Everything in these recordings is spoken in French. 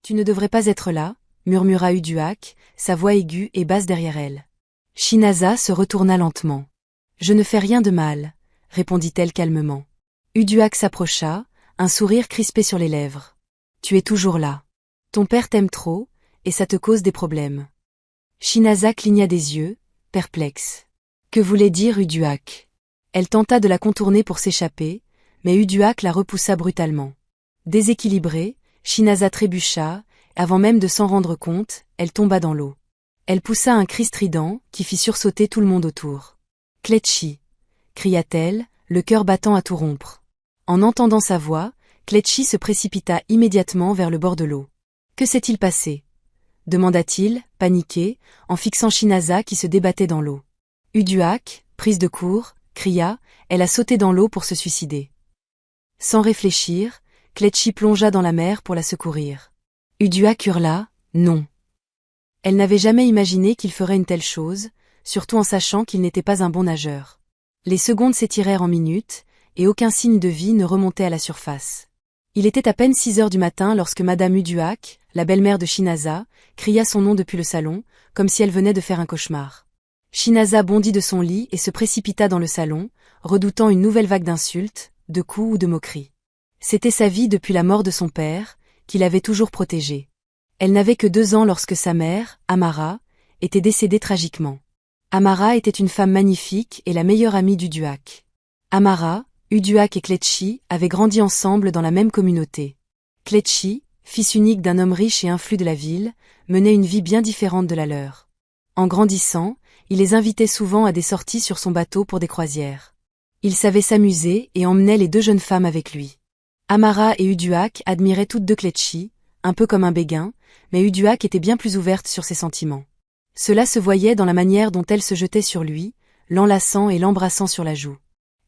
Tu ne devrais pas être là, murmura Uduak, sa voix aiguë et basse derrière elle. Shinaza se retourna lentement. Je ne fais rien de mal, répondit-elle calmement. Uduak s'approcha, un sourire crispé sur les lèvres. Tu es toujours là. Ton père t'aime trop, et ça te cause des problèmes. Shinaza cligna des yeux, perplexe. Que voulait dire Uduak? Elle tenta de la contourner pour s'échapper, mais Uduak la repoussa brutalement. Déséquilibrée, Shinaza trébucha, avant même de s'en rendre compte, elle tomba dans l'eau. Elle poussa un cri strident, qui fit sursauter tout le monde autour. Kletchi, cria-t-elle, le cœur battant à tout rompre. En entendant sa voix, Kletchi se précipita immédiatement vers le bord de l'eau. Que s'est-il passé? Demanda-t-il, paniqué, en fixant Shinaza qui se débattait dans l'eau. Uduak, prise de court, cria, elle a sauté dans l'eau pour se suicider. Sans réfléchir, Kletchi plongea dans la mer pour la secourir. Uduak hurla, non. Elle n'avait jamais imaginé qu'il ferait une telle chose, surtout en sachant qu'il n'était pas un bon nageur. Les secondes s'étirèrent en minutes, et aucun signe de vie ne remontait à la surface. Il était à peine 6 heures du matin lorsque Madame Uduak, la belle-mère de Shinaza, cria son nom depuis le salon, comme si elle venait de faire un cauchemar. Shinaza bondit de son lit et se précipita dans le salon, redoutant une nouvelle vague d'insultes, de coups ou de moqueries. C'était sa vie depuis la mort de son père, qu'il avait toujours protégée. Elle n'avait que 2 ans lorsque sa mère, Amara, était décédée tragiquement. Amara était une femme magnifique et la meilleure amie d'Uduak. Amara, Uduak et Kletchi avaient grandi ensemble dans la même communauté. Kletchi, fils unique d'un homme riche et influent de la ville, menait une vie bien différente de la leur. En grandissant, il les invitait souvent à des sorties sur son bateau pour des croisières. Il savait s'amuser et emmenait les 2 jeunes femmes avec lui. Amara et Uduak admiraient toutes 2 Kletchi, un peu comme un béguin, mais Uduak était bien plus ouverte sur ses sentiments. Cela se voyait dans la manière dont elle se jetait sur lui, l'enlaçant et l'embrassant sur la joue.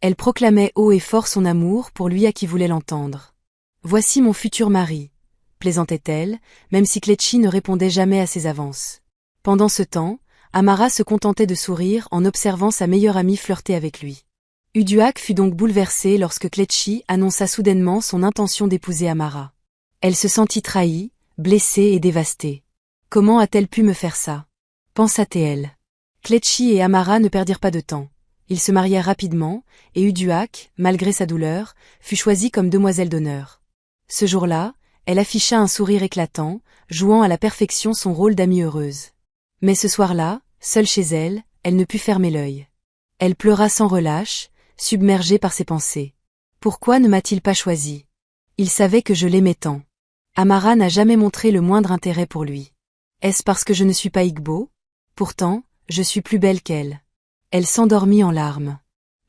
Elle proclamait haut et fort son amour pour lui à qui voulait l'entendre. « Voici mon futur mari », plaisantait-elle, même si Kletchi ne répondait jamais à ses avances. Pendant ce temps, Amara se contentait de sourire en observant sa meilleure amie flirter avec lui. Uduak fut donc bouleversée lorsque Kletchi annonça soudainement son intention d'épouser Amara. Elle se sentit trahie, blessée et dévastée. Comment a-t-elle pu me faire ça? Pensa-t-elle. Kletchi et Amara ne perdirent pas de temps. Ils se marièrent rapidement, et Uduak, malgré sa douleur, fut choisie comme demoiselle d'honneur. Ce jour-là, elle afficha un sourire éclatant, jouant à la perfection son rôle d'amie heureuse. Mais ce soir-là, seule chez elle, elle ne put fermer l'œil. Elle pleura sans relâche, submergée par ses pensées. Pourquoi ne m'a-t-il pas choisie? Il savait que je l'aimais tant. Amara n'a jamais montré le moindre intérêt pour lui. Est-ce parce que je ne suis pas Igbo? Pourtant, je suis plus belle qu'elle. Elle s'endormit en larmes.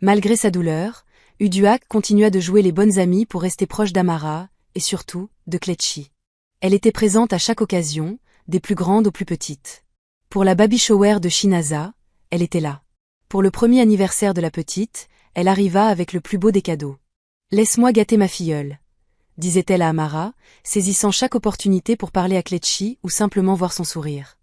Malgré sa douleur, Uduak continua de jouer les bonnes amies pour rester proche d'Amara, et surtout, de Kletchi. Elle était présente à chaque occasion, des plus grandes aux plus petites. Pour la baby shower de Shinaza, elle était là. Pour le premier anniversaire de la petite, elle arriva avec le plus beau des cadeaux. « Laisse-moi gâter ma filleule », disait-elle à Amara, saisissant chaque opportunité pour parler à Kletchi ou simplement voir son sourire.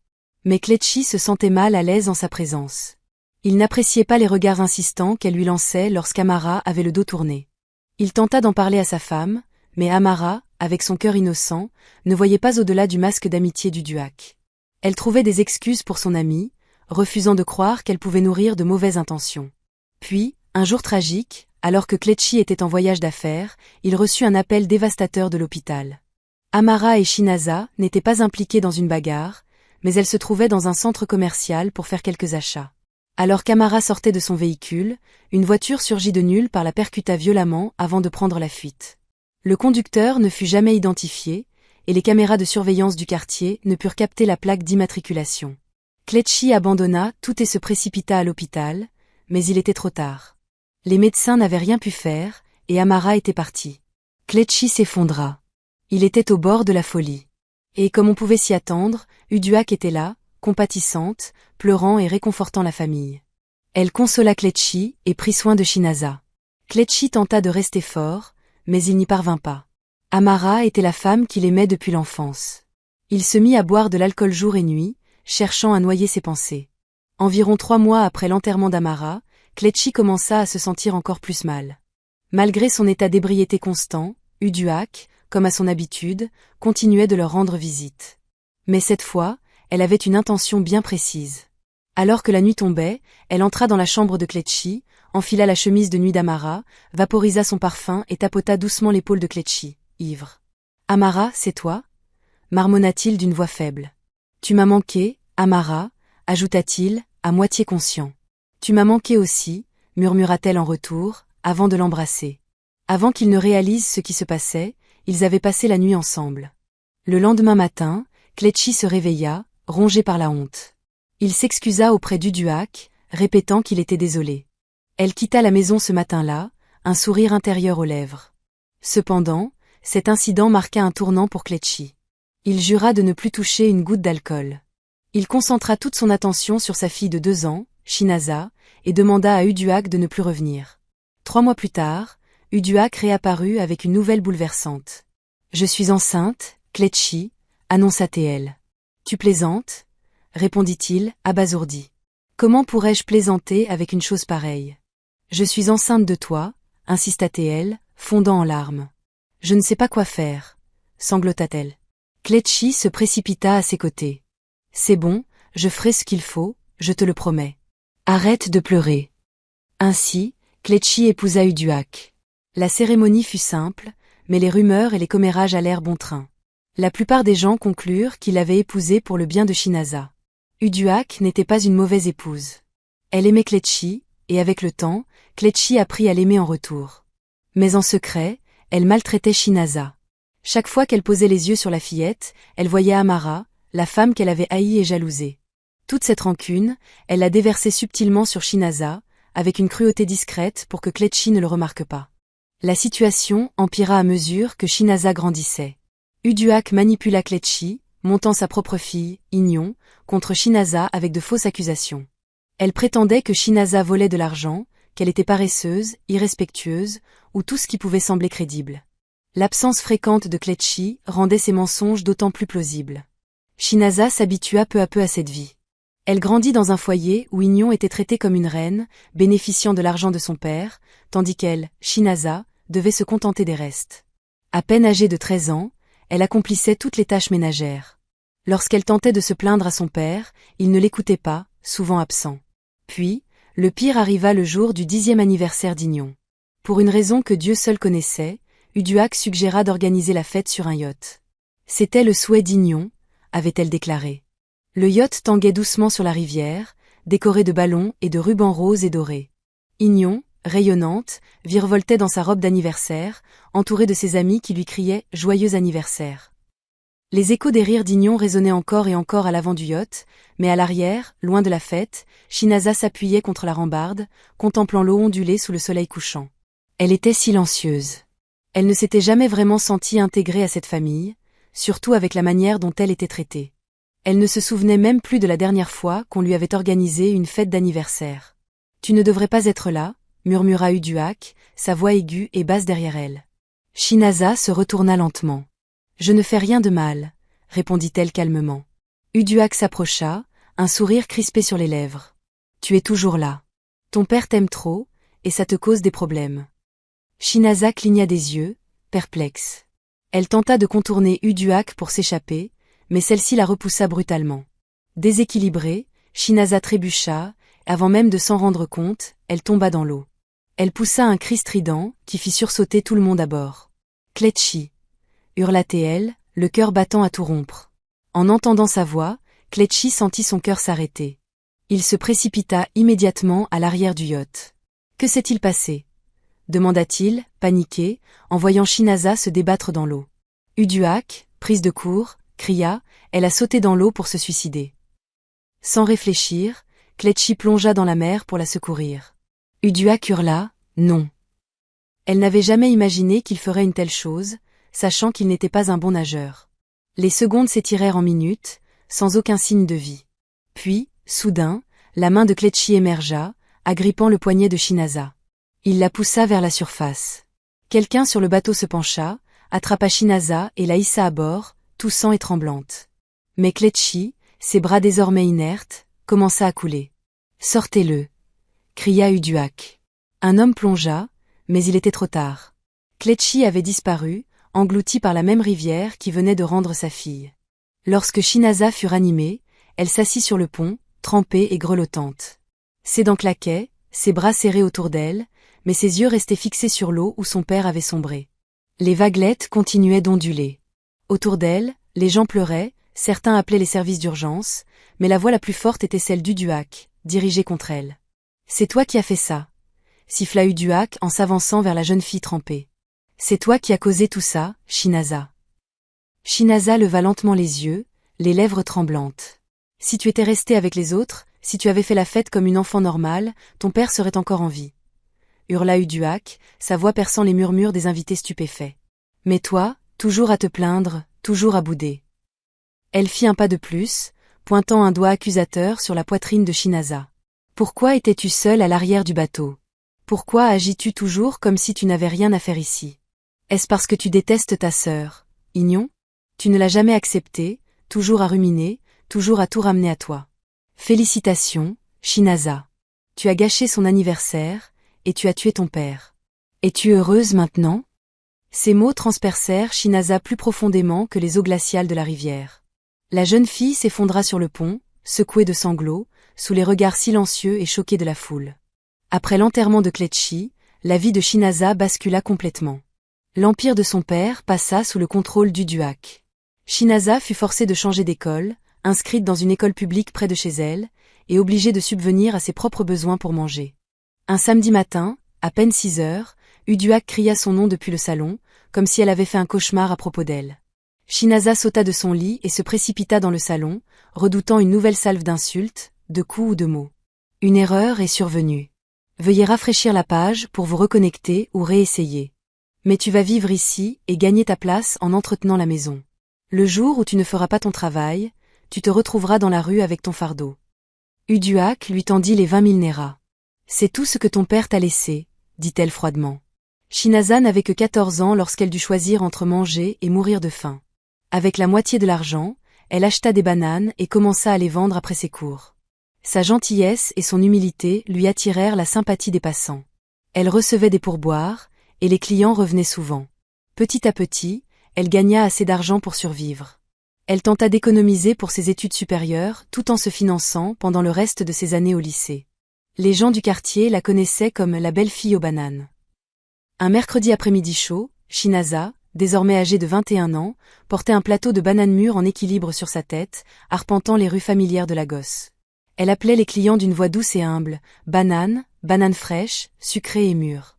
Mais Kletchi se sentait mal à l'aise en sa présence. Il n'appréciait pas les regards insistants qu'elle lui lançait lorsqu'Amara avait le dos tourné. Il tenta d'en parler à sa femme, mais Amara, avec son cœur innocent, ne voyait pas au-delà du masque d'amitié d'Uduak. Elle trouvait des excuses pour son amie, refusant de croire qu'elle pouvait nourrir de mauvaises intentions. Puis, un jour tragique, alors que Kletchi était en voyage d'affaires, il reçut un appel dévastateur de l'hôpital. Amara et Shinaza n'étaient pas impliquées dans une bagarre, mais elles se trouvaient dans un centre commercial pour faire quelques achats. Alors qu'Amara sortait de son véhicule, une voiture surgit de nulle part la percuta violemment avant de prendre la fuite. Le conducteur ne fut jamais identifié, et les caméras de surveillance du quartier ne purent capter la plaque d'immatriculation. Kletchi abandonna tout et se précipita à l'hôpital, mais il était trop tard. Les médecins n'avaient rien pu faire, et Amara était partie. Kletchi s'effondra. Il était au bord de la folie. Et comme on pouvait s'y attendre, Uduak était là, compatissante, pleurant et réconfortant la famille. Elle consola Kletchi et prit soin de Shinaza. Kletchi tenta de rester fort, mais il n'y parvint pas. Amara était la femme qu'il aimait depuis l'enfance. Il se mit à boire de l'alcool jour et nuit, cherchant à noyer ses pensées. Environ 3 mois après l'enterrement d'Amara, Kletchi commença à se sentir encore plus mal. Malgré son état d'ébriété constant, Uduak, comme à son habitude, continuait de leur rendre visite. Mais cette fois, elle avait une intention bien précise. Alors que la nuit tombait, elle entra dans la chambre de Kletchi, enfila la chemise de nuit d'Amara, vaporisa son parfum et tapota doucement l'épaule de Kletchi, ivre. « Amara, c'est toi » marmonna-t-il d'une voix faible. « Tu m'as manqué, Amara » ajouta-t-il, à moitié conscient. « Tu m'as manqué aussi » murmura-t-elle en retour, avant de l'embrasser. Avant qu'il ne réalise ce qui se passait, ils avaient passé la nuit ensemble. Le lendemain matin, Kletchi se réveilla, rongé par la honte. Il s'excusa auprès d'Uduak, répétant qu'il était désolé. Elle quitta la maison ce matin-là, un sourire intérieur aux lèvres. Cependant, cet incident marqua un tournant pour Kletchi. Il jura de ne plus toucher une goutte d'alcool. Il concentra toute son attention sur sa fille de 2 ans, Shinaza, et demanda à Uduak de ne plus revenir. 3 mois plus tard, Uduak réapparut avec une nouvelle bouleversante. « Je suis enceinte, Kletchi » annonça-t-elle. « Tu plaisantes » répondit-il, abasourdi. « Comment pourrais-je plaisanter avec une chose pareille ? Je suis enceinte de toi, insista-t-elle, fondant en larmes. Je ne sais pas quoi faire, sanglota-t-elle. Kletchi se précipita à ses côtés. C'est bon, je ferai ce qu'il faut, je te le promets. Arrête de pleurer. Ainsi, Kletchi épousa Uduak. La cérémonie fut simple, mais les rumeurs et les commérages allèrent bon train. La plupart des gens conclurent qu'il l'avait épousée pour le bien de Shinaza. Uduak n'était pas une mauvaise épouse. Elle aimait Kletchi, et avec le temps, Kletchi apprit à l'aimer en retour. Mais en secret, elle maltraitait Shinaza. Chaque fois qu'elle posait les yeux sur la fillette, elle voyait Amara, la femme qu'elle avait haïe et jalousée. Toute cette rancune, elle la déversait subtilement sur Shinaza, avec une cruauté discrète pour que Kletchi ne le remarque pas. La situation empira à mesure que Shinaza grandissait. Uduak manipula Kletchi, montant sa propre fille, Ignon, contre Shinaza avec de fausses accusations. Elle prétendait que Shinaza volait de l'argent, qu'elle était paresseuse, irrespectueuse, ou tout ce qui pouvait sembler crédible. L'absence fréquente de Kletchi rendait ces mensonges d'autant plus plausibles. Shinaza s'habitua peu à peu à cette vie. Elle grandit dans un foyer où Ignon était traitée comme une reine, bénéficiant de l'argent de son père, tandis qu'elle, Shinaza, devait se contenter des restes. À peine âgée de 13 ans, elle accomplissait toutes les tâches ménagères. Lorsqu'elle tentait de se plaindre à son père, il ne l'écoutait pas, souvent absent. Puis, le pire arriva le jour du 10e anniversaire d'Ignon. Pour une raison que Dieu seul connaissait, Uduak suggéra d'organiser la fête sur un yacht. C'était le souhait d'Ignon, avait-elle déclaré. Le yacht tanguait doucement sur la rivière, décoré de ballons et de rubans roses et dorés. Ignon, rayonnante, virevoltait dans sa robe d'anniversaire, entourée de ses amis qui lui criaient « Joyeux anniversaire ». Les échos des rires d'Ignon résonnaient encore et encore à l'avant du yacht, mais à l'arrière, loin de la fête, Shinaza s'appuyait contre la rambarde, contemplant l'eau ondulée sous le soleil couchant. Elle était silencieuse. Elle ne s'était jamais vraiment sentie intégrée à cette famille, surtout avec la manière dont elle était traitée. Elle ne se souvenait même plus de la dernière fois qu'on lui avait organisé une fête d'anniversaire. « Tu ne devrais pas être là » murmura Uduak, sa voix aiguë et basse derrière elle. Shinaza se retourna lentement. « Je ne fais rien de mal » répondit-elle calmement. Uduak s'approcha, un sourire crispé sur les lèvres. « Tu es toujours là. Ton père t'aime trop, et ça te cause des problèmes. » Shinaza cligna des yeux, perplexe. Elle tenta de contourner Uduak pour s'échapper, mais celle-ci la repoussa brutalement. Déséquilibrée, Shinaza trébucha, avant même de s'en rendre compte, elle tomba dans l'eau. Elle poussa un cri strident, qui fit sursauter tout le monde à bord. « Kletchi » hurla-t-elle, le cœur battant à tout rompre. En entendant sa voix, Kletchi sentit son cœur s'arrêter. Il se précipita immédiatement à l'arrière du yacht. « Que s'est-il passé » demanda-t-il, paniqué, en voyant Shinaza se débattre dans l'eau. Uduak, prise de court, cria, elle a sauté dans l'eau pour se suicider. Sans réfléchir, Kletchi plongea dans la mer pour la secourir. Uduak hurla, non. Elle n'avait jamais imaginé qu'il ferait une telle chose, sachant qu'il n'était pas un bon nageur. Les secondes s'étirèrent en minutes, sans aucun signe de vie. Puis, soudain, la main de Kletchi émergea, agrippant le poignet de Shinaza. Il la poussa vers la surface. Quelqu'un sur le bateau se pencha, attrapa Shinaza et la hissa à bord, toussant et tremblante. Mais Kletchi, ses bras désormais inertes, commença à couler. « Sortez-le » cria Uduak. Un homme plongea, mais il était trop tard. Kletchi avait disparu, engloutie par la même rivière qui venait de rendre sa fille. Lorsque Shinaza fut ranimée, elle s'assit sur le pont, trempée et grelottante. Ses dents claquaient, ses bras serrés autour d'elle, mais ses yeux restaient fixés sur l'eau où son père avait sombré. Les vaguelettes continuaient d'onduler. Autour d'elle, les gens pleuraient, certains appelaient les services d'urgence, mais la voix la plus forte était celle d'Uduak, dirigée contre elle. « C'est toi qui as fait ça », siffla Uduak en s'avançant vers la jeune fille trempée. « C'est toi qui as causé tout ça, Shinaza. » Shinaza leva lentement les yeux, les lèvres tremblantes. « Si tu étais restée avec les autres, si tu avais fait la fête comme une enfant normale, ton père serait encore en vie. » Hurla Uduak, sa voix perçant les murmures des invités stupéfaits. « Mais toi, toujours à te plaindre, toujours à bouder. » Elle fit un pas de plus, pointant un doigt accusateur sur la poitrine de Shinaza. « Pourquoi étais-tu seule à l'arrière du bateau? Pourquoi agis-tu toujours comme si tu n'avais rien à faire ici? Est-ce parce que tu détestes ta sœur, Ignon? Tu ne l'as jamais acceptée, toujours à ruminer, toujours à tout ramener à toi. Félicitations, Shinaza. Tu as gâché son anniversaire, et tu as tué ton père. Es-tu heureuse maintenant? » Ces mots transpercèrent Shinaza plus profondément que les eaux glaciales de la rivière. La jeune fille s'effondra sur le pont, secouée de sanglots, sous les regards silencieux et choqués de la foule. Après l'enterrement de Kletchi, la vie de Shinaza bascula complètement. L'empire de son père passa sous le contrôle d'Uduak. Shinaza fut forcée de changer d'école, inscrite dans une école publique près de chez elle, et obligée de subvenir à ses propres besoins pour manger. Un samedi matin, à peine 6 heures, Uduak cria son nom depuis le salon, comme si elle avait fait un cauchemar à propos d'elle. Shinaza sauta de son lit et se précipita dans le salon, redoutant une nouvelle salve d'insultes, de coups ou de mots. Une erreur est survenue. Veuillez rafraîchir la page pour vous reconnecter ou réessayer. Mais tu vas vivre ici et gagner ta place en entretenant la maison. Le jour où tu ne feras pas ton travail, tu te retrouveras dans la rue avec ton fardeau. Uduak lui tendit les 20 000 néras. C'est tout ce que ton père t'a laissé, dit-elle froidement. Shinaza n'avait que 14 ans lorsqu'elle dut choisir entre manger et mourir de faim. Avec la moitié de l'argent, elle acheta des bananes et commença à les vendre après ses cours. Sa gentillesse et son humilité lui attirèrent la sympathie des passants. Elle recevait des pourboires, et les clients revenaient souvent. Petit à petit, elle gagna assez d'argent pour survivre. Elle tenta d'économiser pour ses études supérieures tout en se finançant pendant le reste de ses années au lycée. Les gens du quartier la connaissaient comme la belle fille aux bananes. Un mercredi après-midi chaud, Shinaza, désormais âgée de 21 ans, portait un plateau de bananes mûres en équilibre sur sa tête, arpentant les rues familières de Lagos. Elle appelait les clients d'une voix douce et humble, « Bananes, bananes fraîches, sucrées et mûres ».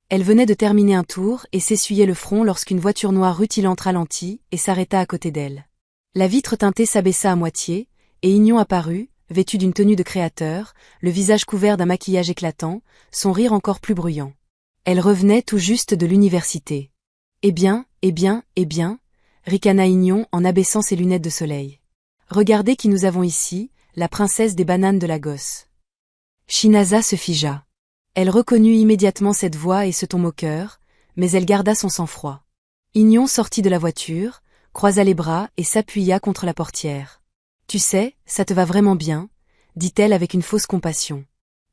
Elle venait de terminer un tour et s'essuyait le front lorsqu'une voiture noire rutilante ralentit et s'arrêta à côté d'elle. La vitre teintée s'abaissa à moitié, et Ignon apparut, vêtu d'une tenue de créateur, le visage couvert d'un maquillage éclatant, son rire encore plus bruyant. Elle revenait tout juste de l'université. « Eh bien, eh bien, eh bien » ricana Ignon en abaissant ses lunettes de soleil. « Regardez qui nous avons ici, la princesse des bananes de Lagos. » Shinaza se figea. Elle reconnut immédiatement cette voix et ce ton moqueur, mais elle garda son sang-froid. Ignon sortit de la voiture, croisa les bras et s'appuya contre la portière. « Tu sais, ça te va vraiment bien, » dit-elle avec une fausse compassion.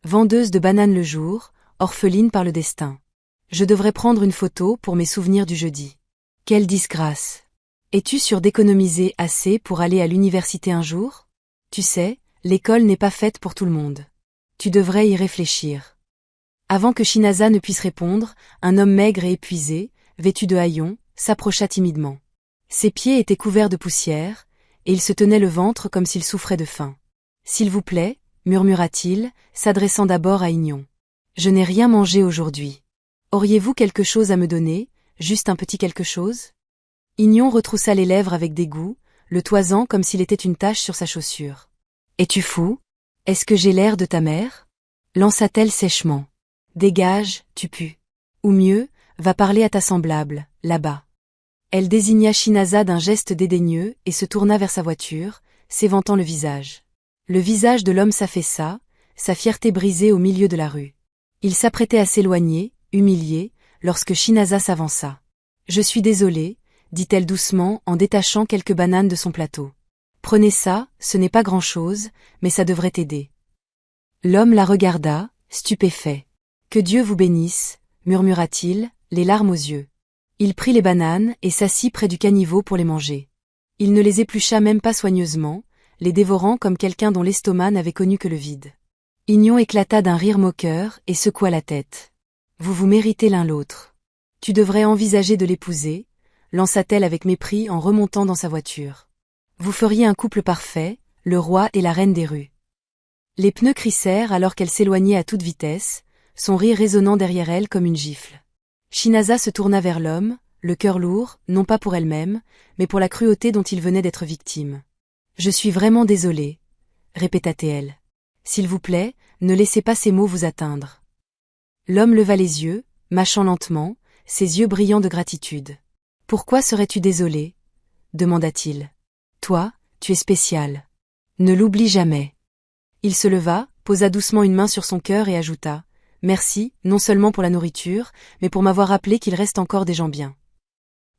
Vendeuse de bananes le jour, orpheline par le destin. Je devrais prendre une photo pour mes souvenirs du jeudi. Quelle disgrâce! Es-tu sûre d'économiser assez pour aller à l'université un jour? Tu sais, l'école n'est pas faite pour tout le monde. Tu devrais y réfléchir. Avant que Shinaza ne puisse répondre, un homme maigre et épuisé, vêtu de haillons, s'approcha timidement. Ses pieds étaient couverts de poussière, et il se tenait le ventre comme s'il souffrait de faim. « S'il vous plaît, » murmura-t-il, s'adressant d'abord à Ignon. « Je n'ai rien mangé aujourd'hui. Auriez-vous quelque chose à me donner, juste un petit quelque chose ?» Ignon retroussa les lèvres avec dégoût, le toisant comme s'il était une tache sur sa chaussure. « Es-tu fou? Est-ce que j'ai l'air de ta mère ?» lança-t-elle sèchement. « Dégage, tu pues. Ou mieux, va parler à ta semblable, là-bas. » Elle désigna Shinaza d'un geste dédaigneux et se tourna vers sa voiture, s'éventant le visage. Le visage de l'homme s'affaissa, sa fierté brisée au milieu de la rue. Il s'apprêtait à s'éloigner, humilié, lorsque Shinaza s'avança. « Je suis désolée, » dit-elle doucement en détachant quelques bananes de son plateau. « Prenez ça, ce n'est pas grand-chose, mais ça devrait t'aider. » L'homme la regarda, stupéfait. « Que Dieu vous bénisse, » murmura-t-il, les larmes aux yeux. Il prit les bananes et s'assit près du caniveau pour les manger. Il ne les éplucha même pas soigneusement, les dévorant comme quelqu'un dont l'estomac n'avait connu que le vide. Ignon éclata d'un rire moqueur et secoua la tête. Vous vous méritez l'un l'autre. Tu devrais envisager de l'épouser, lança-t-elle avec mépris en remontant dans sa voiture. Vous feriez un couple parfait, le roi et la reine des rues. Les pneus crissèrent alors qu'elle s'éloignait à toute vitesse, son rire résonnant derrière elle comme une gifle. Shinaza se tourna vers l'homme, le cœur lourd, non pas pour elle-même, mais pour la cruauté dont il venait d'être victime. Je suis vraiment désolée, répéta-t-elle. S'il vous plaît, ne laissez pas ces mots vous atteindre. L'homme leva les yeux, mâchant lentement, ses yeux brillants de gratitude. Pourquoi serais-tu désolé? Demanda-t-il. Toi, tu es spécial. Ne l'oublie jamais. Il se leva, posa doucement une main sur son cœur et ajouta. Merci, non seulement pour la nourriture, mais pour m'avoir rappelé qu'il reste encore des gens bien.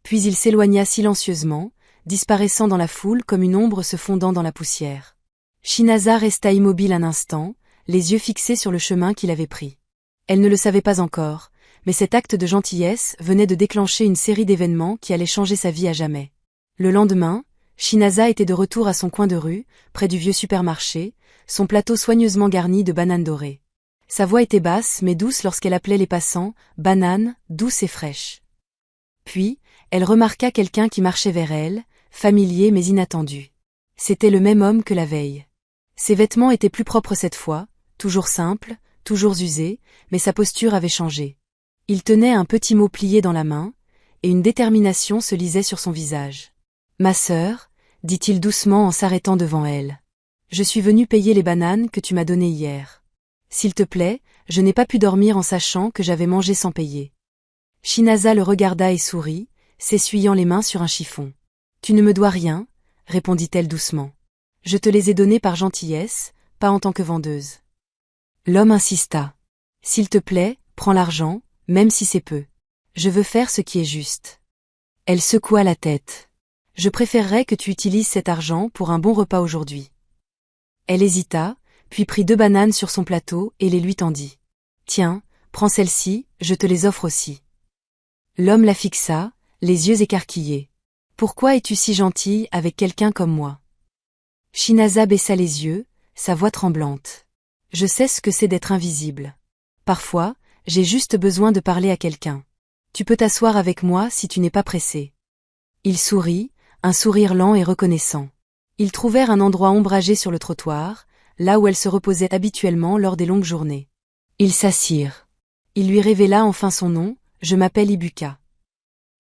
Puis il s'éloigna silencieusement, disparaissant dans la foule comme une ombre se fondant dans la poussière. Shinaza resta immobile un instant, les yeux fixés sur le chemin qu'il avait pris. Elle ne le savait pas encore, mais cet acte de gentillesse venait de déclencher une série d'événements qui allaient changer sa vie à jamais. Le lendemain, Shinaza était de retour à son coin de rue, près du vieux supermarché, son plateau soigneusement garni de bananes dorées. Sa voix était basse mais douce lorsqu'elle appelait les passants, bananes, douces et fraîches. Puis, elle remarqua quelqu'un qui marchait vers elle, familier mais inattendu. C'était le même homme que la veille. Ses vêtements étaient plus propres cette fois, toujours simples, toujours usés, mais sa posture avait changé. Il tenait un petit mot plié dans la main, et une détermination se lisait sur son visage. « Ma sœur, dit-il doucement en s'arrêtant devant elle. Je suis venu payer les bananes que tu m'as données hier. S'il te plaît, je n'ai pas pu dormir en sachant que j'avais mangé sans payer. » Shinaza le regarda et sourit, s'essuyant les mains sur un chiffon. « Tu ne me dois rien, répondit-elle doucement. Je te les ai donnés par gentillesse, pas en tant que vendeuse. » L'homme insista. « S'il te plaît, prends l'argent, même si c'est peu. Je veux faire ce qui est juste. » Elle secoua la tête. « Je préférerais que tu utilises cet argent pour un bon repas aujourd'hui. » Elle hésita, puis prit 2 bananes sur son plateau et les lui tendit. « Tiens, prends celle-ci, je te les offre aussi. » L'homme la fixa, les yeux écarquillés. « Pourquoi es-tu si gentille avec quelqu'un comme moi ?» Shinaza baissa les yeux, sa voix tremblante. « Je sais ce que c'est d'être invisible. Parfois, j'ai juste besoin de parler à quelqu'un. Tu peux t'asseoir avec moi si tu n'es pas pressé. » Il sourit, un sourire lent et reconnaissant. Ils trouvèrent un endroit ombragé sur le trottoir, là où elle se reposait habituellement lors des longues journées. Ils s'assirent. Il lui révéla enfin son nom, « Je m'appelle Ibuka. »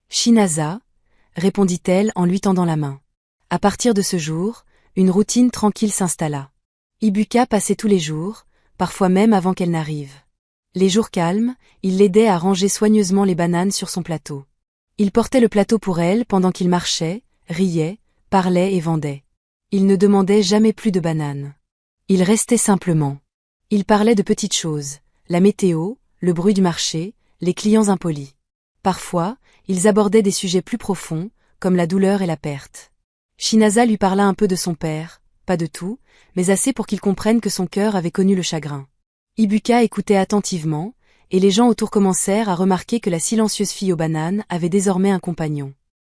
Shinaza, répondit-elle en lui tendant la main. À partir de ce jour, une routine tranquille s'installa. Ibuka passait tous les jours, parfois même avant qu'elle n'arrive. Les jours calmes, il l'aidait à ranger soigneusement les bananes sur son plateau. Il portait le plateau pour elle pendant qu'il marchait, riait, parlait et vendait. Il ne demandait jamais plus de bananes. Il restait simplement. Il parlait de petites choses, la météo, le bruit du marché, les clients impolis. Parfois, ils abordaient des sujets plus profonds, comme la douleur et la perte. Shinaza lui parla un peu de son père, pas de tout, mais assez pour qu'il comprenne que son cœur avait connu le chagrin. Ibuka écoutait attentivement, et les gens autour commencèrent à remarquer que la silencieuse fille aux bananes avait désormais un compagnon.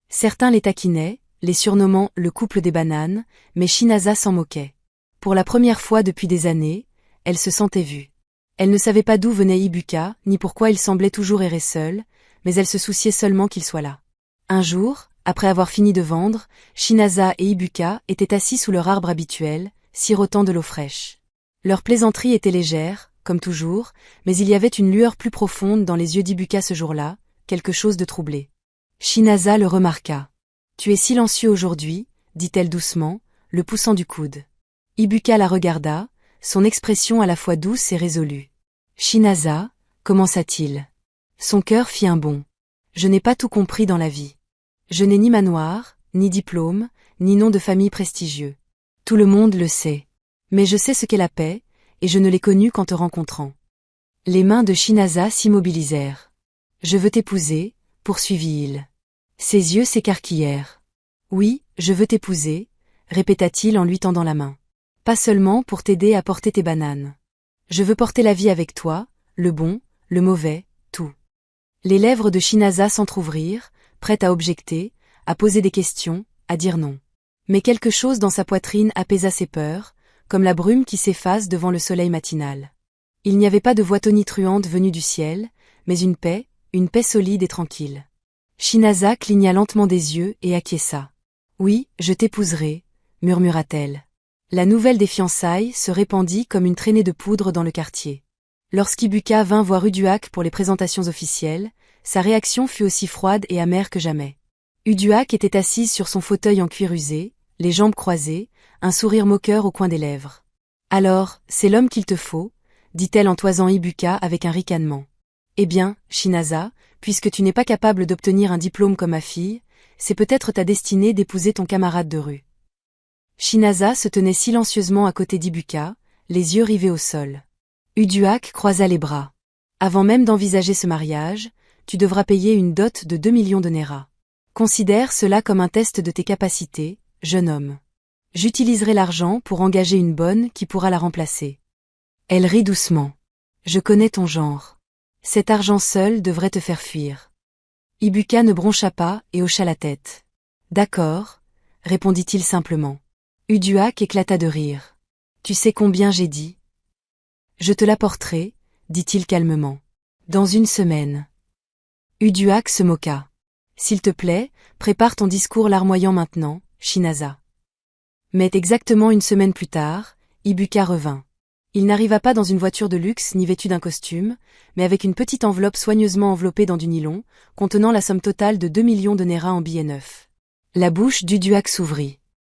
Certains les taquinaient, les surnommant le couple des bananes, mais Shinaza s'en moquait. Pour la première fois depuis des années, elle se sentait vue. Elle ne savait pas d'où venait Ibuka, ni pourquoi il semblait toujours errer seul, mais elle se souciait seulement qu'il soit là. Un jour, après avoir fini de vendre, Shinaza et Ibuka étaient assis sous leur arbre habituel, sirotant de l'eau fraîche. Leur plaisanterie était légère, comme toujours, mais il y avait une lueur plus profonde dans les yeux d'Ibuka ce jour-là, quelque chose de troublé. Shinaza le remarqua. « Tu es silencieux aujourd'hui, dit-elle doucement, le poussant du coude. » Ibuka la regarda, son expression à la fois douce et résolue. « Shinaza, commença-t-il. » Son cœur fit un bond. « Je n'ai pas tout compris dans la vie. Je n'ai ni manoir, ni diplôme, ni nom de famille prestigieux. Tout le monde le sait. Mais je sais ce qu'est la paix, et je ne l'ai connue qu'en te rencontrant. » Les mains de Shinaza s'immobilisèrent. « Je veux t'épouser, poursuivit-il. » Ses yeux s'écarquillèrent. « Oui, je veux t'épouser, » répéta-t-il en lui tendant la main. « Pas seulement pour t'aider à porter tes bananes. Je veux porter la vie avec toi, le bon, le mauvais, tout. » Les lèvres de Shinaza s'entr'ouvrirent, prête à objecter, à poser des questions, à dire non. Mais quelque chose dans sa poitrine apaisa ses peurs, comme la brume qui s'efface devant le soleil matinal. Il n'y avait pas de voix tonitruante venue du ciel, mais une paix solide et tranquille. Shinaza cligna lentement des yeux et acquiesça. « Oui, je t'épouserai », murmura-t-elle. La nouvelle des fiançailles se répandit comme une traînée de poudre dans le quartier. Lorsqu'Ibuka vint voir Uduak pour les présentations officielles, sa réaction fut aussi froide et amère que jamais. Uduak était assise sur son fauteuil en cuir usé, les jambes croisées, un sourire moqueur au coin des lèvres. « Alors, c'est l'homme qu'il te faut », dit-elle en toisant Ibuka avec un ricanement. « Eh bien, Shinaza, puisque tu n'es pas capable d'obtenir un diplôme comme ma fille, c'est peut-être ta destinée d'épouser ton camarade de rue. » Shinaza se tenait silencieusement à côté d'Ibuka, les yeux rivés au sol. Uduak croisa les bras. « Avant même d'envisager ce mariage, tu devras payer une dot de 2 millions de nera. Considère cela comme un test de tes capacités, jeune homme. J'utiliserai l'argent pour engager une bonne qui pourra la remplacer. » Elle rit doucement. « Je connais ton genre. Cet argent seul devrait te faire fuir. » Ibuka ne broncha pas et hocha la tête. « D'accord, » répondit-il simplement. Uduak éclata de rire. « Tu sais combien j'ai dit ? » « Je te l'apporterai, » dit-il calmement. « Dans une semaine. » Uduak se moqua. « S'il te plaît, prépare ton discours larmoyant maintenant, Shinaza. » Mais exactement une semaine plus tard, Ibuka revint. Il n'arriva pas dans une voiture de luxe ni vêtu d'un costume, mais avec une petite enveloppe soigneusement enveloppée dans du nylon, contenant la somme totale de 2 millions de nera en billets neufs. La bouche d'Uduak s'ouvrit.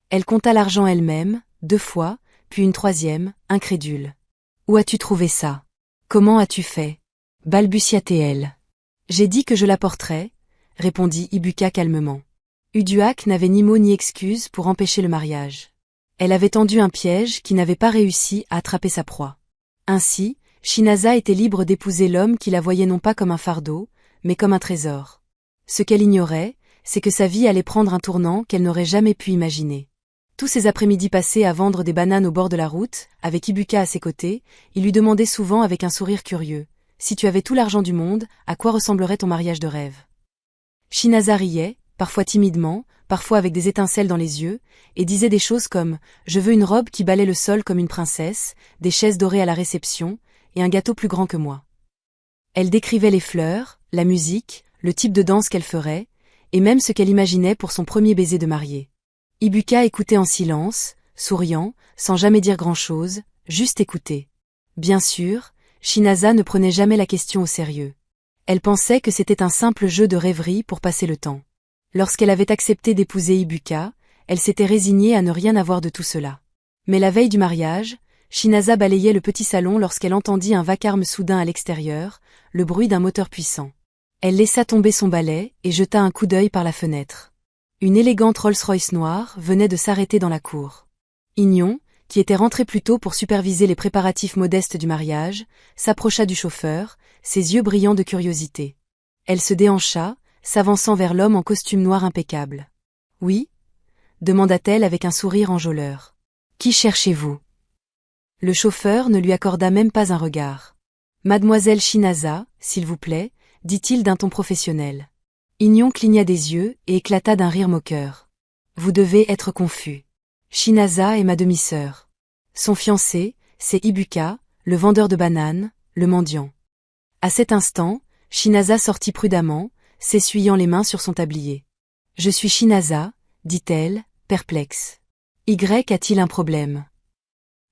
Elle compta l'argent elle-même, 2 fois, puis une troisième, incrédule. « Où as-tu trouvé ça ? Comment as-tu fait ?» balbutia-t-elle. « J'ai dit que je l'apporterais, » répondit Ibuka calmement. Uduak n'avait ni mot ni excuse pour empêcher le mariage. Elle avait tendu un piège qui n'avait pas réussi à attraper sa proie. Ainsi, Shinaza était libre d'épouser l'homme qui la voyait non pas comme un fardeau, mais comme un trésor. Ce qu'elle ignorait, c'est que sa vie allait prendre un tournant qu'elle n'aurait jamais pu imaginer. Tous ces après-midi passés à vendre des bananes au bord de la route, avec Ibuka à ses côtés, il lui demandait souvent avec un sourire curieux, « Si tu avais tout l'argent du monde, à quoi ressemblerait ton mariage de rêve ?» Shinaza riait, parfois timidement, parfois avec des étincelles dans les yeux, et disait des choses comme « Je veux une robe qui balaie le sol comme une princesse, des chaises dorées à la réception, et un gâteau plus grand que moi. » Elle décrivait les fleurs, la musique, le type de danse qu'elle ferait, et même ce qu'elle imaginait pour son premier baiser de mariée. Ibuka écoutait en silence, souriant, sans jamais dire grand-chose, juste écouter. Bien sûr, Shinaza ne prenait jamais la question au sérieux. Elle pensait que c'était un simple jeu de rêverie pour passer le temps. Lorsqu'elle avait accepté d'épouser Ibuka, elle s'était résignée à ne rien avoir de tout cela. Mais la veille du mariage, Shinaza balayait le petit salon lorsqu'elle entendit un vacarme soudain à l'extérieur, le bruit d'un moteur puissant. Elle laissa tomber son balai et jeta un coup d'œil par la fenêtre. Une élégante Rolls-Royce noire venait de s'arrêter dans la cour. Ignon, qui était rentré plus tôt pour superviser les préparatifs modestes du mariage, s'approcha du chauffeur, ses yeux brillants de curiosité. Elle se déhancha, s'avançant vers l'homme en costume noir impeccable. « Oui » demanda-t-elle avec un sourire enjôleur. « Qui cherchez-vous » Le chauffeur ne lui accorda même pas un regard. « Mademoiselle Shinaza, s'il vous plaît » dit-il d'un ton professionnel. Ignon cligna des yeux et éclata d'un rire moqueur. « Vous devez être confus. Shinaza est ma demi-sœur. Son fiancé, c'est Ibuka, le vendeur de bananes, le mendiant. » À cet instant, Shinaza sortit prudemment, s'essuyant les mains sur son tablier. « Je suis Shinaza, » dit-elle, perplexe. « Y a-t-il un problème ?»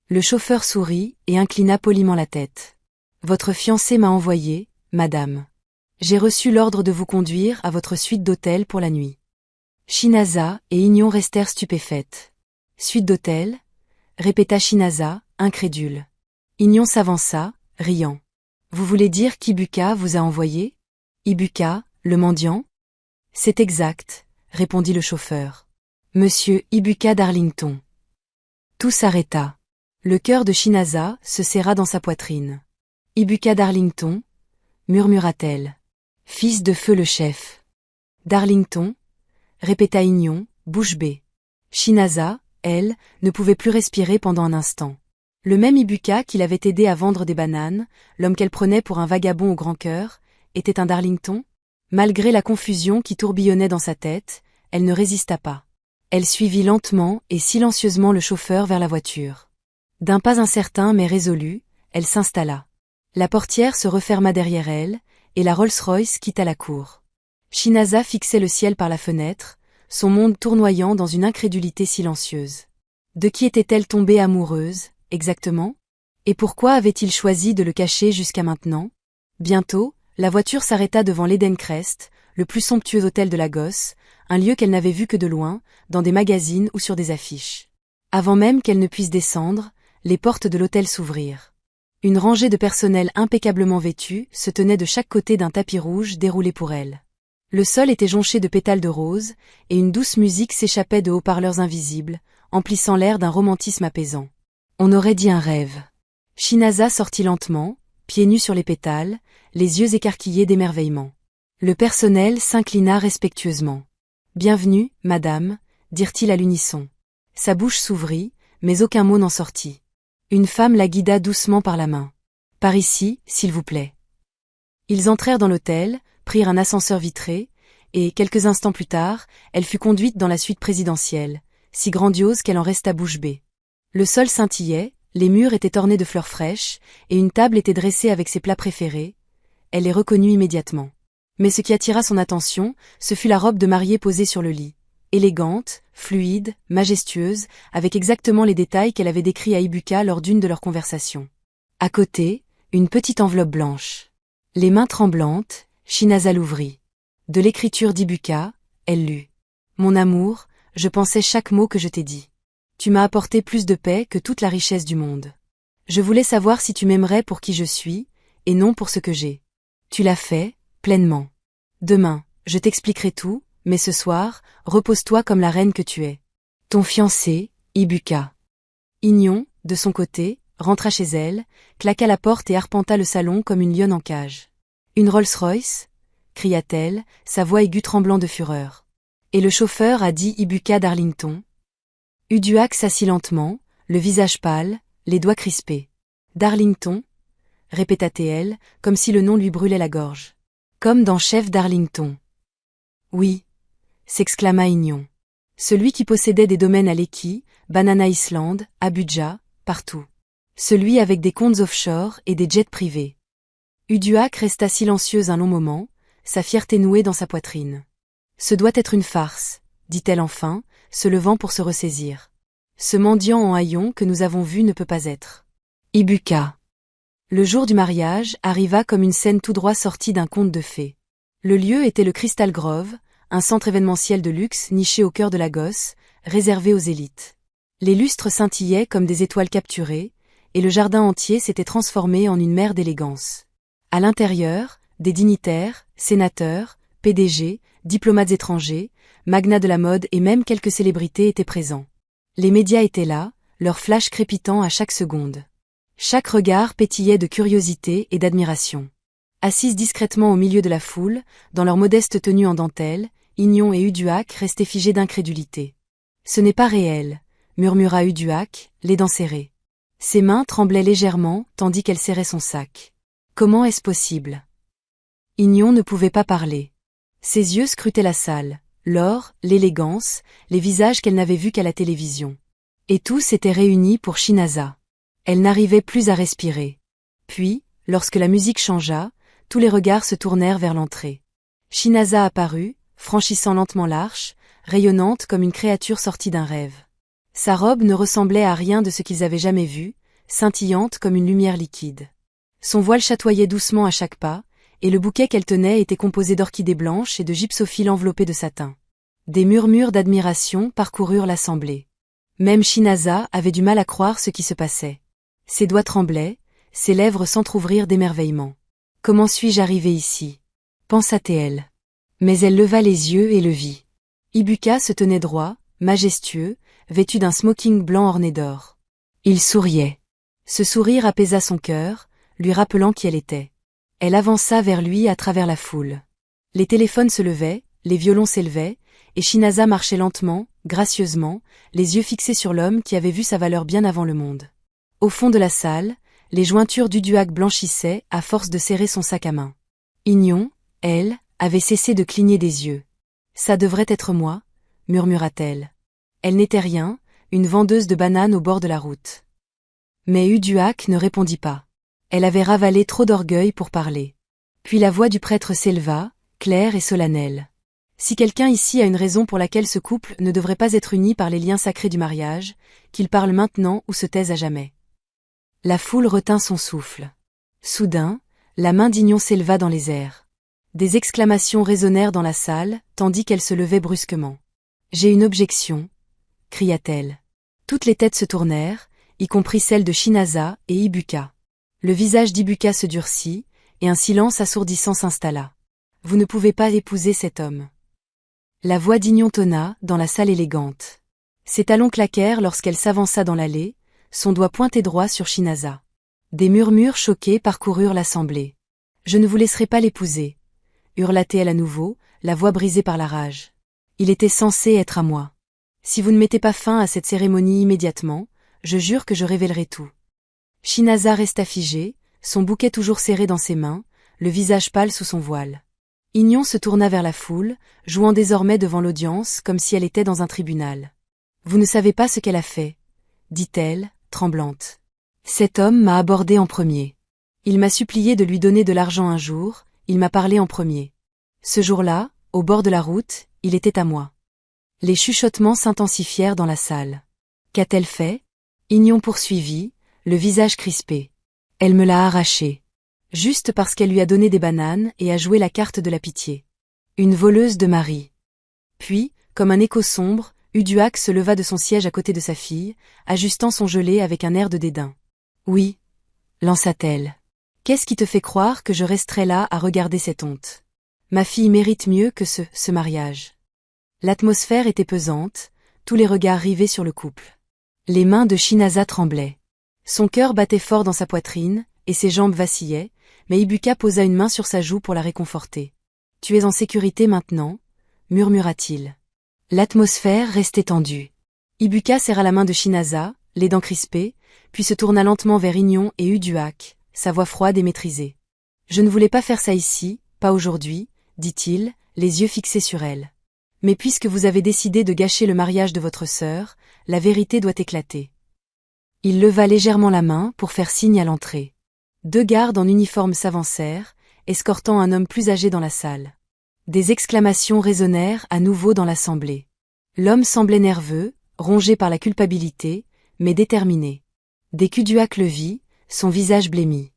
Le chauffeur sourit et inclina poliment la tête. « Votre fiancé m'a envoyé, madame. J'ai reçu l'ordre de vous conduire à votre suite d'hôtel pour la nuit. » Shinaza et Ignon restèrent stupéfaites. « Suite d'hôtel » répéta Shinaza, incrédule. Ignon s'avança, riant. « Vous voulez dire qu'Ibuka vous a envoyé ? Ibuka, le mendiant ? » « C'est exact, » répondit le chauffeur. « Monsieur Ibuka d'Arlington. » Tout s'arrêta. Le cœur de Shinaza se serra dans sa poitrine. « Ibuka d'Arlington » murmura-t-elle. « Fils de feu le chef. »« D'Arlington » répéta Ignon, bouche bée. Shinaza, elle, ne pouvait plus respirer pendant un instant. Le même Ibuka qui l'avait aidé à vendre des bananes, l'homme qu'elle prenait pour un vagabond au grand cœur, était un Darlington? Malgré la confusion qui tourbillonnait dans sa tête, elle ne résista pas. Elle suivit lentement et silencieusement le chauffeur vers la voiture. D'un pas incertain mais résolu, elle s'installa. La portière se referma derrière elle, et la Rolls-Royce quitta la cour. Shinaza fixait le ciel par la fenêtre, son monde tournoyant dans une incrédulité silencieuse. De qui était-elle tombée amoureuse, exactement? Et pourquoi avait-il choisi de le cacher jusqu'à maintenant? Bientôt, la voiture s'arrêta devant l'Eden Crest, le plus somptueux hôtel de Lagos, un lieu qu'elle n'avait vu que de loin, dans des magazines ou sur des affiches. Avant même qu'elle ne puisse descendre, les portes de l'hôtel s'ouvrirent. Une rangée de personnel impeccablement vêtu se tenait de chaque côté d'un tapis rouge déroulé pour elle. Le sol était jonché de pétales de rose, et une douce musique s'échappait de haut-parleurs invisibles, emplissant l'air d'un romantisme apaisant. On aurait dit un rêve. Shinaza sortit lentement, pieds nus sur les pétales, les yeux écarquillés d'émerveillement. Le personnel s'inclina respectueusement. « Bienvenue, madame », dirent-ils à l'unisson. Sa bouche s'ouvrit, mais aucun mot n'en sortit. Une femme la guida doucement par la main. « Par ici, s'il vous plaît. » Ils entrèrent dans l'hôtel, prirent un ascenseur vitré, et, quelques instants plus tard, elle fut conduite dans la suite présidentielle, si grandiose qu'elle en resta bouche bée. Le sol scintillait, les murs étaient ornés de fleurs fraîches, et une table était dressée avec ses plats préférés. Elle les reconnut immédiatement. Mais ce qui attira son attention, ce fut la robe de mariée posée sur le lit. Élégante, fluide, majestueuse, avec exactement les détails qu'elle avait décrits à Ibuka lors d'une de leurs conversations. À côté, une petite enveloppe blanche. Les mains tremblantes, Shinaza l'ouvrit. De l'écriture d'Ibuka, elle lut. « Mon amour, je pensais chaque mot que je t'ai dit. Tu m'as apporté plus de paix que toute la richesse du monde. Je voulais savoir si tu m'aimerais pour qui je suis, et non pour ce que j'ai. Tu l'as fait, pleinement. Demain, je t'expliquerai tout, mais ce soir, repose-toi comme la reine que tu es. Ton fiancé, Ibuka. » Ignon, de son côté, rentra chez elle, claqua la porte et arpenta le salon comme une lionne en cage. « Une Rolls-Royce » cria-t-elle, sa voix aiguë tremblant de fureur. « Et le chauffeur a dit Ibuka Darlington ?» Uduak s'assit lentement, le visage pâle, les doigts crispés. « Darlington » répéta-t-elle, comme si le nom lui brûlait la gorge. « Comme dans Chef Darlington. »« Oui » s'exclama Ignon. « Celui qui possédait des domaines à Lekki, Banana Island, Abuja, partout. Celui avec des comptes offshore et des jets privés. » Uduak resta silencieuse un long moment, sa fierté nouée dans sa poitrine. « Ce doit être une farce, » dit-elle enfin, se levant pour se ressaisir. « Ce mendiant en haillons que nous avons vu ne peut pas être. Ibuka. » Le jour du mariage arriva comme une scène tout droit sortie d'un conte de fées. Le lieu était le Crystal Grove, un centre événementiel de luxe niché au cœur de Lagos, réservé aux élites. Les lustres scintillaient comme des étoiles capturées, et le jardin entier s'était transformé en une mer d'élégance. À l'intérieur, des dignitaires, sénateurs, PDG, diplomates étrangers, magnats de la mode et même quelques célébrités étaient présents. Les médias étaient là, leurs flashs crépitant à chaque seconde. Chaque regard pétillait de curiosité et d'admiration. Assises discrètement au milieu de la foule, dans leur modeste tenue en dentelle, Ignon et Uduak restaient figés d'incrédulité. « Ce n'est pas réel », murmura Uduak, les dents serrées. Ses mains tremblaient légèrement tandis qu'elle serrait son sac. Comment est-ce possible? Ignon ne pouvait pas parler. Ses yeux scrutaient la salle, l'or, l'élégance, les visages qu'elle n'avait vus qu'à la télévision. Et tous étaient réunis pour Shinaza. Elle n'arrivait plus à respirer. Puis, lorsque la musique changea, tous les regards se tournèrent vers l'entrée. Shinaza apparut, franchissant lentement l'arche, rayonnante comme une créature sortie d'un rêve. Sa robe ne ressemblait à rien de ce qu'ils avaient jamais vu, scintillante comme une lumière liquide. Son voile chatoyait doucement à chaque pas, et le bouquet qu'elle tenait était composé d'orchidées blanches et de gypsophiles enveloppées de satin. Des murmures d'admiration parcoururent l'assemblée. Même Shinaza avait du mal à croire ce qui se passait. Ses doigts tremblaient, ses lèvres s'entr'ouvrirent d'émerveillement. « Comment suis-je arrivée ici ?» pensa-t-elle. Mais elle leva les yeux et le vit. Ibuka se tenait droit, majestueux, vêtu d'un smoking blanc orné d'or. Il souriait. Ce sourire apaisa son cœur, lui rappelant qui elle était. Elle avança vers lui à travers la foule. Les téléphones se levaient, les violons s'élevaient, et Shinaza marchait lentement, gracieusement, les yeux fixés sur l'homme qui avait vu sa valeur bien avant le monde. Au fond de la salle, les jointures d'Uduak blanchissaient à force de serrer son sac à main. Ignon, elle, avait cessé de cligner des yeux. Ça devrait être moi, murmura-t-elle. Elle n'était rien, une vendeuse de bananes au bord de la route. Mais Uduak ne répondit pas. Elle avait ravalé trop d'orgueil pour parler. Puis la voix du prêtre s'éleva, claire et solennelle. Si quelqu'un ici a une raison pour laquelle ce couple ne devrait pas être uni par les liens sacrés du mariage, qu'il parle maintenant ou se taise à jamais. La foule retint son souffle. Soudain, la main d'Ignon s'éleva dans les airs. Des exclamations résonnèrent dans la salle, tandis qu'elle se levait brusquement. « J'ai une objection » cria-t-elle. Toutes les têtes se tournèrent, y compris celle de Shinaza et Ibuka. Le visage d'Ibuka se durcit, et un silence assourdissant s'installa. « Vous ne pouvez pas épouser cet homme. » La voix d'Ignon tonna, dans la salle élégante. Ses talons claquèrent lorsqu'elle s'avança dans l'allée, son doigt pointé droit sur Shinaza. Des murmures choqués parcoururent l'assemblée. « Je ne vous laisserai pas l'épouser » hurla-t-elle à nouveau, la voix brisée par la rage. « Il était censé être à moi. Si vous ne mettez pas fin à cette cérémonie immédiatement, je jure que je révélerai tout. » Shinaza resta figée, son bouquet toujours serré dans ses mains, le visage pâle sous son voile. Ignon se tourna vers la foule, jouant désormais devant l'audience comme si elle était dans un tribunal. « Vous ne savez pas ce qu'elle a fait, » dit-elle, tremblante. « Cet homme m'a abordé en premier. Il m'a supplié de lui donner de l'argent un jour, il m'a parlé en premier. Ce jour-là, au bord de la route, il était à moi. » Les chuchotements s'intensifièrent dans la salle. « Qu'a-t-elle fait » Ignon poursuivit, le visage crispé. « Elle me l'a arraché. Juste parce qu'elle lui a donné des bananes et a joué la carte de la pitié. Une voleuse de mari. » Puis, comme un écho sombre, Uduak se leva de son siège à côté de sa fille, ajustant son gelé avec un air de dédain. « Oui, » lança-t-elle. « Qu'est-ce qui te fait croire que je resterai là à regarder cette honte ? Ma fille mérite mieux que ce mariage. » L'atmosphère était pesante, tous les regards rivés sur le couple. Les mains de Shinaza tremblaient. Son cœur battait fort dans sa poitrine, et ses jambes vacillaient, mais Ibuka posa une main sur sa joue pour la réconforter. « Tu es en sécurité maintenant » murmura-t-il. L'atmosphère restait tendue. Ibuka serra la main de Shinaza, les dents crispées, puis se tourna lentement vers Ignon et Uduak, sa voix froide et maîtrisée. « Je ne voulais pas faire ça ici, pas aujourd'hui, » dit-il, les yeux fixés sur elle. « Mais puisque vous avez décidé de gâcher le mariage de votre sœur, la vérité doit éclater. » Il leva légèrement la main pour faire signe à l'entrée. 2 gardes en uniforme s'avancèrent, escortant un homme plus âgé dans la salle. Des exclamations résonnèrent à nouveau dans l'assemblée. L'homme semblait nerveux, rongé par la culpabilité, mais déterminé. Dès qu'Uduak le vit, son visage blêmit.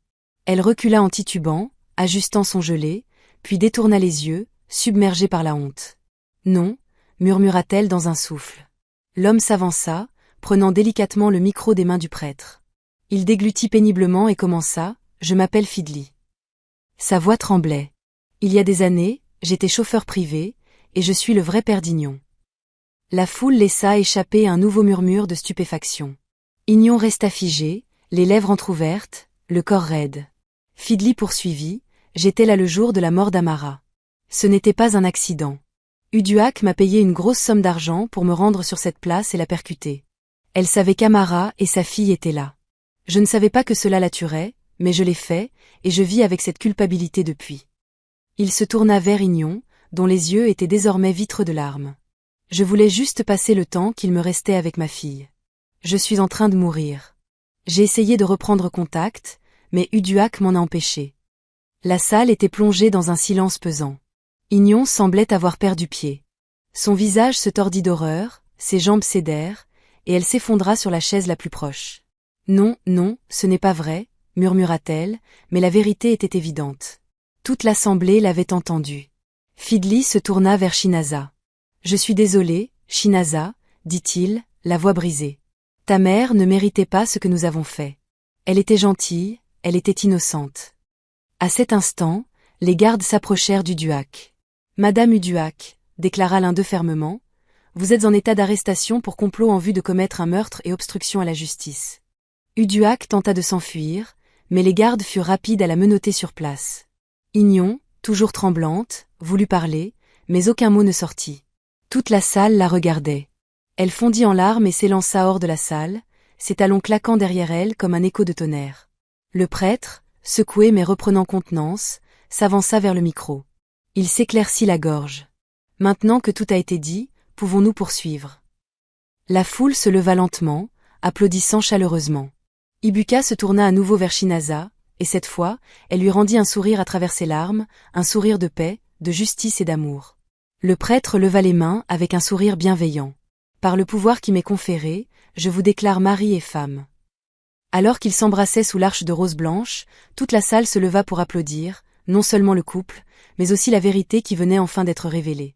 Elle recula en titubant, ajustant son gelé, puis détourna les yeux, submergée par la honte. « Non » murmura-t-elle dans un souffle. L'homme s'avança, prenant délicatement le micro des mains du prêtre. Il déglutit péniblement et commença « Je m'appelle Fidli. » Sa voix tremblait. « Il y a des années, j'étais chauffeur privé, et je suis le vrai père d'Ignon. » La foule laissa échapper un nouveau murmure de stupéfaction. Ignon resta figé, les lèvres entr'ouvertes, le corps raide. Fidli poursuivit « J'étais là le jour de la mort d'Amara. Ce n'était pas un accident. Uduak m'a payé une grosse somme d'argent pour me rendre sur cette place et la percuter. Elle savait qu'Amara et sa fille étaient là. Je ne savais pas que cela la tuerait, mais je l'ai fait, et je vis avec cette culpabilité depuis. » Il se tourna vers Ignon, dont les yeux étaient désormais vitreux de larmes. « Je voulais juste passer le temps qu'il me restait avec ma fille. Je suis en train de mourir. J'ai essayé de reprendre contact, mais Uduak m'en a empêché. » La salle était plongée dans un silence pesant. Ignon semblait avoir perdu pied. Son visage se tordit d'horreur, ses jambes cédèrent, et elle s'effondra sur la chaise la plus proche. « Non, non, ce n'est pas vrai, » murmura-t-elle, mais la vérité était évidente. Toute l'assemblée l'avait entendue. Fidli se tourna vers Shinaza. « Je suis désolé, Shinaza, » dit-il, la voix brisée. « Ta mère ne méritait pas ce que nous avons fait. Elle était gentille, elle était innocente. » À cet instant, les gardes s'approchèrent d'Uduak. « Madame Uduak, » déclara l'un d'eux fermement, « vous êtes en état d'arrestation pour complot en vue de commettre un meurtre et obstruction à la justice. » Uduak tenta de s'enfuir, mais les gardes furent rapides à la menotter sur place. Ignon, toujours tremblante, voulut parler, mais aucun mot ne sortit. Toute la salle la regardait. Elle fondit en larmes et s'élança hors de la salle, ses talons claquant derrière elle comme un écho de tonnerre. Le prêtre, secoué mais reprenant contenance, s'avança vers le micro. Il s'éclaircit la gorge. Maintenant que tout a été dit, pouvons-nous poursuivre? La foule se leva lentement, applaudissant chaleureusement. Ibuka se tourna à nouveau vers Shinaza, et cette fois, elle lui rendit un sourire à travers ses larmes, un sourire de paix, de justice et d'amour. Le prêtre leva les mains avec un sourire bienveillant. Par le pouvoir qui m'est conféré, je vous déclare mari et femme. Alors qu'ils s'embrassaient sous l'arche de rose blanche, toute la salle se leva pour applaudir, non seulement le couple, mais aussi la vérité qui venait enfin d'être révélée.